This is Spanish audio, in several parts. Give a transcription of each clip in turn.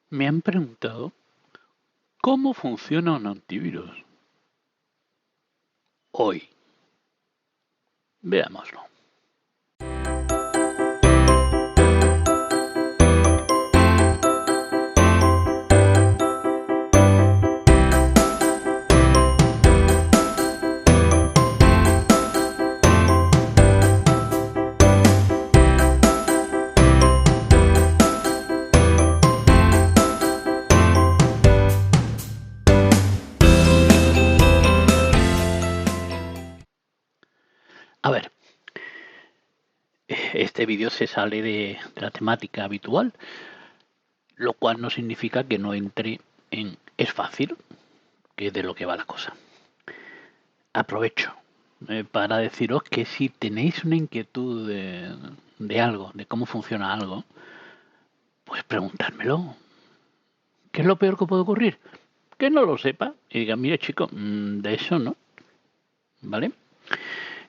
Me han preguntado cómo funciona un antivirus. Hoy, veámoslo. A ver, este vídeo se sale de la temática habitual, lo cual no significa que no entre en es fácil, que es de lo que va la cosa. Aprovecho para deciros que si tenéis una inquietud de algo, de cómo funciona algo, pues preguntármelo. ¿Qué es lo peor que puede ocurrir? Que no lo sepa y diga, mire chico, de eso no, ¿vale?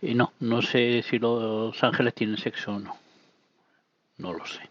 Y no sé si los ángeles tienen sexo o no. No lo sé.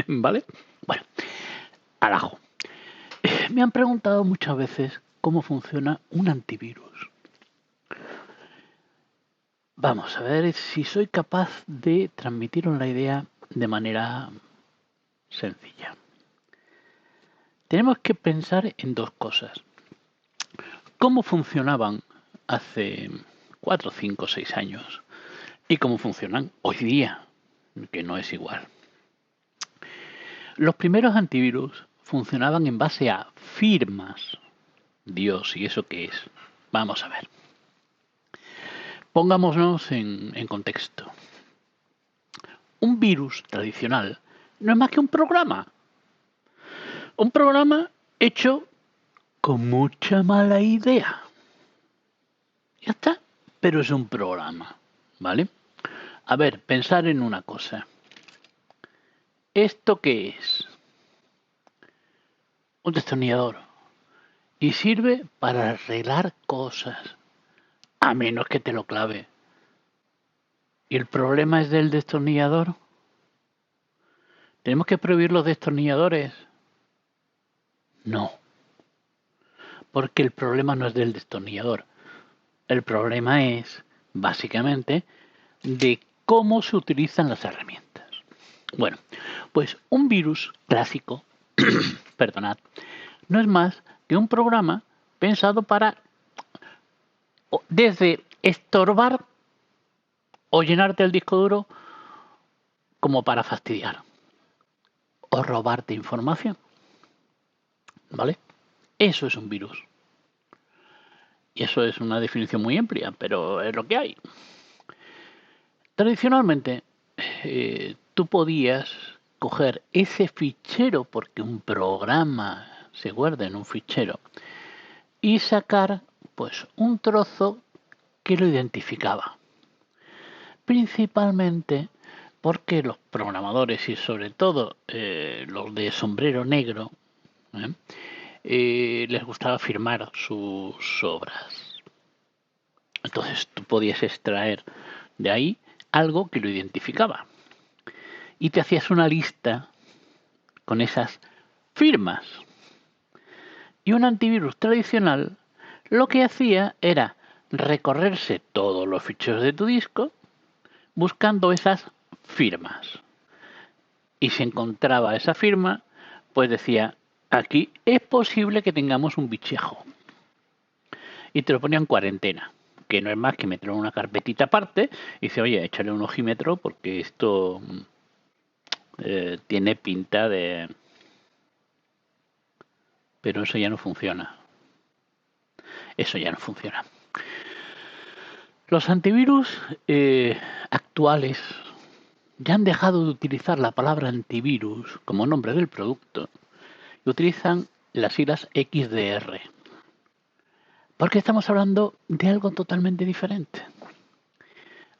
¿Vale? Bueno, al ajo. Me han preguntado muchas veces cómo funciona un antivirus. Vamos a ver si soy capaz de transmitiros la idea de manera sencilla. Tenemos que pensar en dos cosas. ¿Cómo funcionaban hace 4, 5, 6 años? Y cómo funcionan hoy día, que no es igual. Los primeros antivirus funcionaban en base a firmas. Dios, ¿y eso qué es? Vamos a ver. Pongámonos en contexto. Un virus tradicional no es más que un programa. Un programa hecho con mucha mala idea. Ya está, pero es un programa, ¿vale? A ver, pensar en una cosa. ¿Esto qué es? Un destornillador. Y sirve para arreglar cosas, a menos que te lo clave. ¿Y el problema es del destornillador? ¿Tenemos que prohibir los destornilladores? No, porque el problema no es del destornillador. El problema es, básicamente, de cómo se utilizan las herramientas. Bueno, pues un virus clásico, perdonad, no es más que un programa pensado para desde estorbar o llenarte el disco duro como para fastidiar o robarte información. ¿Vale? Eso es un virus. Y eso es una definición muy amplia, pero es lo que hay. Tradicionalmente, tú podías coger ese fichero, porque un programa se guarda en un fichero, y sacar pues un trozo que lo identificaba. Principalmente porque los programadores y sobre todo los de sombrero negro les gustaba firmar sus obras. Entonces tú podías extraer de ahí algo que lo identificaba. Y te hacías una lista con esas firmas. Y un antivirus tradicional lo que hacía era recorrerse todos los ficheros de tu disco buscando esas firmas. Y si encontraba esa firma, pues decía, aquí es posible que tengamos un bichejo. Y te lo ponía en cuarentena, que no es más que meterlo en una carpetita aparte y dice, oye, échale un ojímetro porque esto tiene pinta de... Pero eso ya no funciona. Eso ya no funciona. Los antivirus actuales ya han dejado de utilizar la palabra antivirus como nombre del producto y utilizan las siglas XDR. Porque estamos hablando de algo totalmente diferente.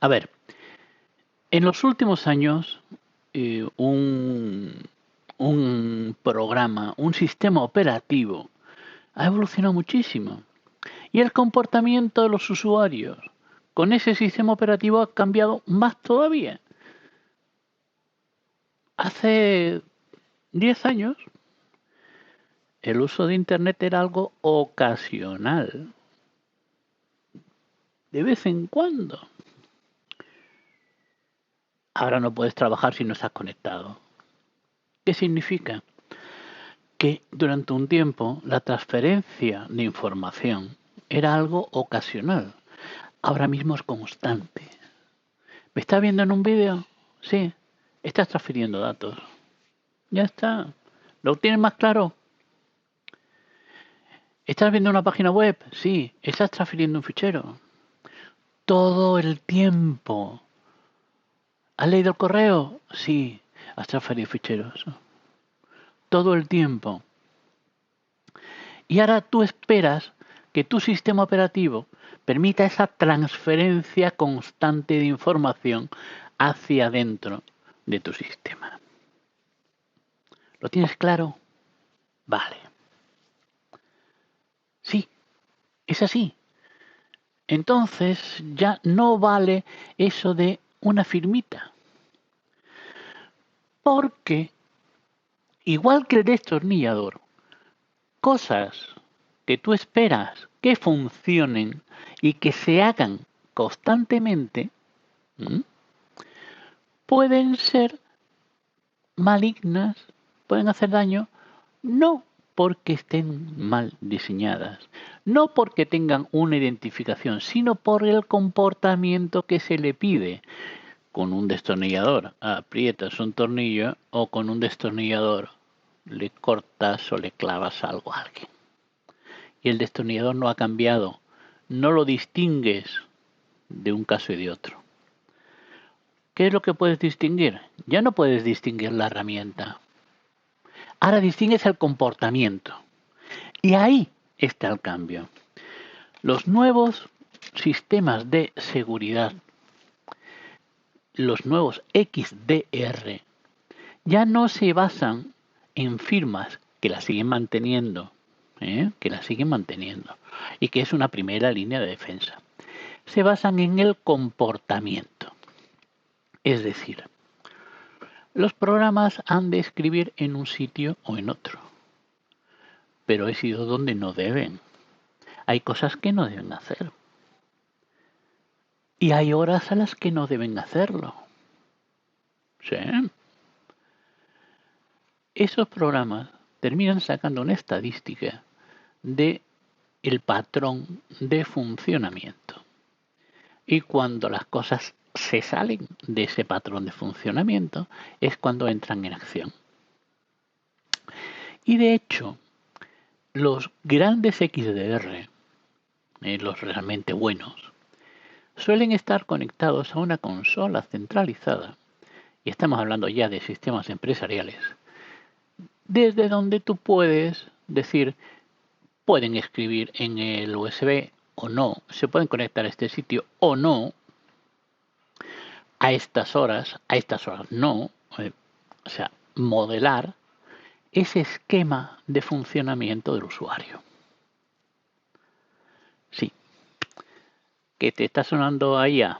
A ver, en los últimos años, un programa, un sistema operativo, ha evolucionado muchísimo. Y el comportamiento de los usuarios con ese sistema operativo ha cambiado más todavía. Hace 10 años el uso de Internet era algo ocasional, de vez en cuando. Ahora no puedes trabajar si no estás conectado. ¿Qué significa? Que durante un tiempo la transferencia de información era algo ocasional. Ahora mismo es constante. ¿Me estás viendo en un vídeo? Sí. Estás transfiriendo datos. Ya está. ¿Lo tienes más claro? ¿Estás viendo una página web? Sí. ¿Estás transfiriendo un fichero? Todo el tiempo. ¿Has leído el correo? Sí. ¿Has transferido ficheros? Todo el tiempo. Y ahora tú esperas que tu sistema operativo permita esa transferencia constante de información hacia adentro de tu sistema. ¿Lo tienes claro? Vale. Sí, es así. Entonces ya no vale eso de una firmita. Porque, igual que el destornillador, cosas que tú esperas que funcionen y que se hagan constantemente, ¿m? Pueden ser malignas, pueden hacer daño, no porque estén mal diseñadas, no porque tengan una identificación, sino por el comportamiento que se le pide. Con un destornillador aprietas un tornillo o con un destornillador le cortas o le clavas algo a alguien. Y el destornillador no ha cambiado, no lo distingues de un caso y de otro. ¿Qué es lo que puedes distinguir? Ya no puedes distinguir la herramienta. Ahora distingues el comportamiento. Y ahí está el cambio. Los nuevos sistemas de seguridad, los nuevos XDR, ya no se basan en firmas que las siguen manteniendo, y que es una primera línea de defensa. Se basan en el comportamiento. Es decir, los programas han de escribir en un sitio o en otro, pero he sido donde no deben. Hay cosas que no deben hacer. Y hay horas a las que no deben hacerlo. ¿Sí? Esos programas terminan sacando una estadística de el patrón de funcionamiento. Y cuando las cosas se salen de ese patrón de funcionamiento es cuando entran en acción. Y de hecho, los grandes XDR, los realmente buenos, suelen estar conectados a una consola centralizada, y estamos hablando ya de sistemas empresariales, desde donde tú puedes decir, pueden escribir en el USB o no, se pueden conectar a este sitio o no, a estas horas no, o sea, modelar ese esquema de funcionamiento del usuario. Sí, que te está sonando ahí a...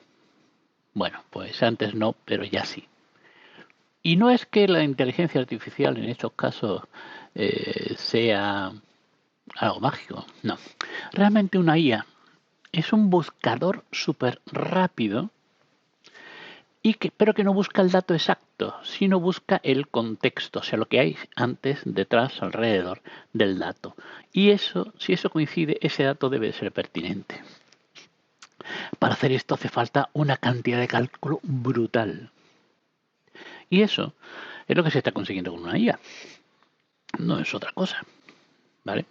Bueno, pues antes no, pero ya sí. Y no es que la inteligencia artificial en estos casos sea algo mágico, no. Realmente una IA es un buscador súper rápido pero que no busca el dato exacto, sino busca el contexto, o sea, lo que hay antes, detrás, alrededor del dato. Y eso, si eso coincide, ese dato debe ser pertinente. Para hacer esto hace falta una cantidad de cálculo brutal. Y eso es lo que se está consiguiendo con una IA. No es otra cosa. ¿Vale?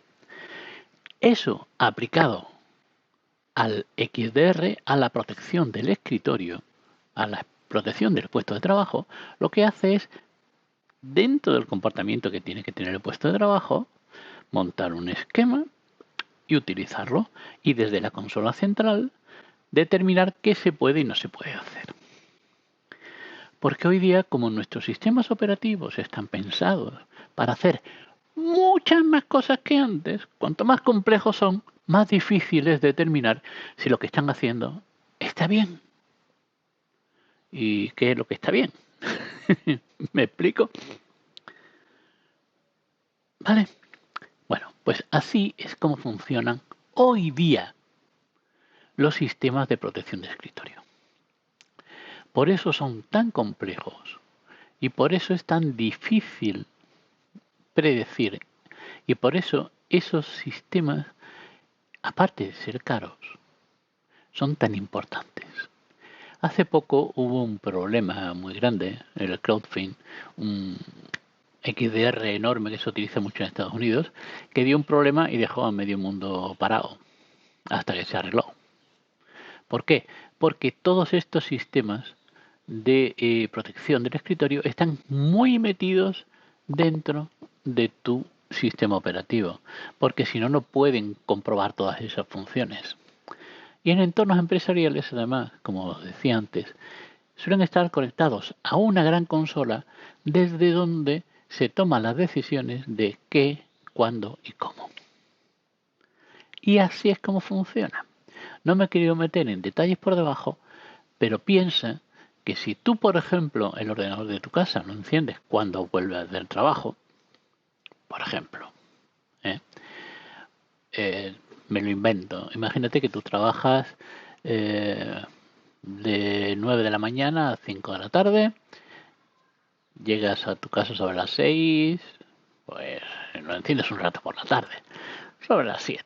Eso aplicado al XDR, a la protección del escritorio, a la protección del puesto de trabajo, lo que hace es, dentro del comportamiento que tiene que tener el puesto de trabajo, montar un esquema y utilizarlo. Y desde la consola central, determinar qué se puede y no se puede hacer. Porque hoy día, como nuestros sistemas operativos están pensados para hacer muchas más cosas que antes, cuanto más complejos son, más difícil es determinar si lo que están haciendo está bien. ¿Y qué es lo que está bien? ¿Me explico? ¿Vale? Bueno, pues así es como funcionan hoy día los sistemas de protección de escritorio. Por eso son tan complejos y por eso es tan difícil predecir y por eso esos sistemas, aparte de ser caros, son tan importantes. Hace poco hubo un problema muy grande, el Cloudflare, un XDR enorme que se utiliza mucho en Estados Unidos, que dio un problema y dejó a medio mundo parado hasta que se arregló. ¿Por qué? Porque todos estos sistemas de protección del escritorio están muy metidos dentro de tu sistema operativo, porque si no, no pueden comprobar todas esas funciones. Y en entornos empresariales, además, como decía antes, suelen estar conectados a una gran consola desde donde se toman las decisiones de qué, cuándo y cómo. Y así es como funciona. No me he querido meter en detalles por debajo, pero piensa que si tú, por ejemplo, el ordenador de tu casa lo enciendes cuando vuelves del trabajo, por ejemplo, ¿eh? Me lo invento. Imagínate que tú trabajas de 9 de la mañana a 5 de la tarde, llegas a tu casa sobre las 6, pues lo enciendes un rato por la tarde, sobre las 7.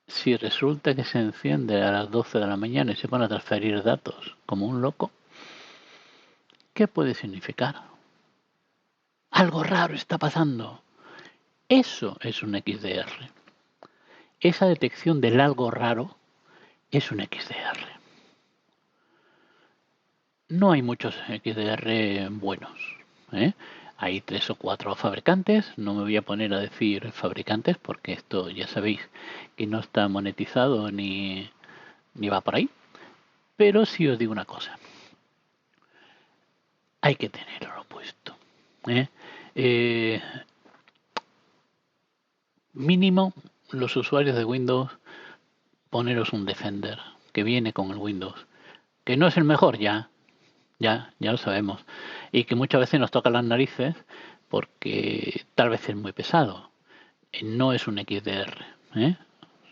Si resulta que se enciende a las 12 de la mañana y se pone a transferir datos como un loco, ¿qué puede significar? Algo raro está pasando. Eso es un XDR. Esa detección del algo raro es un XDR. No hay muchos XDR buenos, ¿eh? Hay 3 o 4 fabricantes. No me voy a poner a decir fabricantes porque esto ya sabéis que no está monetizado ni va por ahí. Pero sí os digo una cosa. Hay que tenerlo puesto, ¿eh? Mínimo los usuarios de Windows, poneros un Defender que viene con el Windows, que no es el mejor ya lo sabemos, y que muchas veces nos toca las narices porque tal vez es muy pesado. No es un XDR, ¿eh?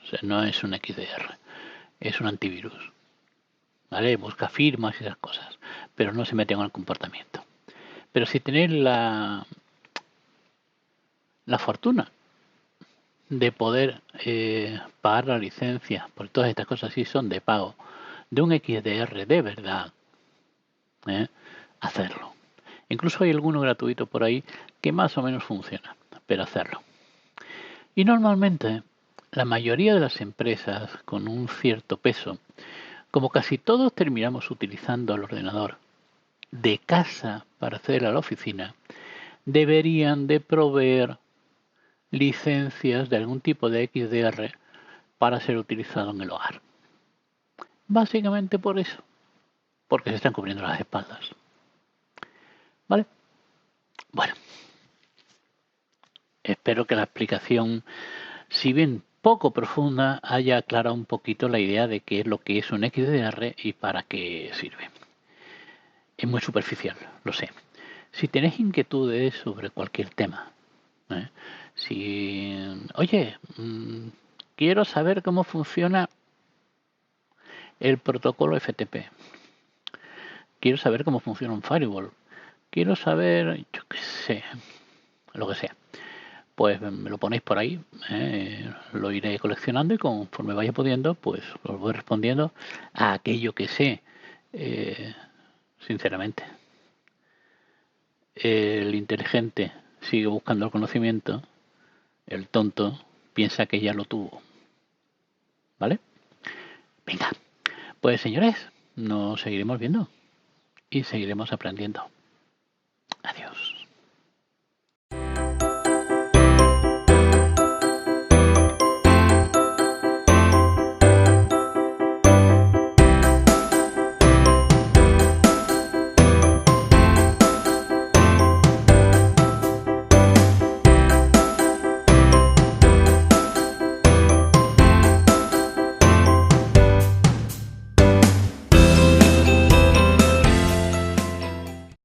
O sea, no es un XDR, es un antivirus, ¿vale? Busca firmas y esas cosas, pero no se mete con el comportamiento. Pero si tenéis la fortuna de poder pagar la licencia, porque todas estas cosas sí son de pago, de un XDR de verdad, ¿eh? Hacerlo. Incluso hay alguno gratuito por ahí que más o menos funciona, pero hacerlo. Y normalmente la mayoría de las empresas con un cierto peso, como casi todos terminamos utilizando el ordenador de casa para acceder a la oficina, deberían de proveer licencias de algún tipo de XDR para ser utilizado en el hogar. Básicamente por eso, porque se están cubriendo las espaldas. ¿Vale? Bueno, espero que la explicación, si bien poco profunda, haya aclarado un poquito la idea de qué es lo que es un XDR y para qué sirve. Es muy superficial, lo sé. Si tenéis inquietudes sobre cualquier tema, ¿eh? Oye, quiero saber cómo funciona el protocolo FTP. Quiero saber cómo funciona un firewall. Quiero saber, yo qué sé, lo que sea. Pues me lo ponéis por ahí, lo iré coleccionando y conforme vaya pudiendo, pues os voy respondiendo a aquello que sé, sinceramente. El inteligente sigue buscando el conocimiento, el tonto piensa que ya lo tuvo. ¿Vale? Venga, pues señores, nos seguiremos viendo y seguiremos aprendiendo.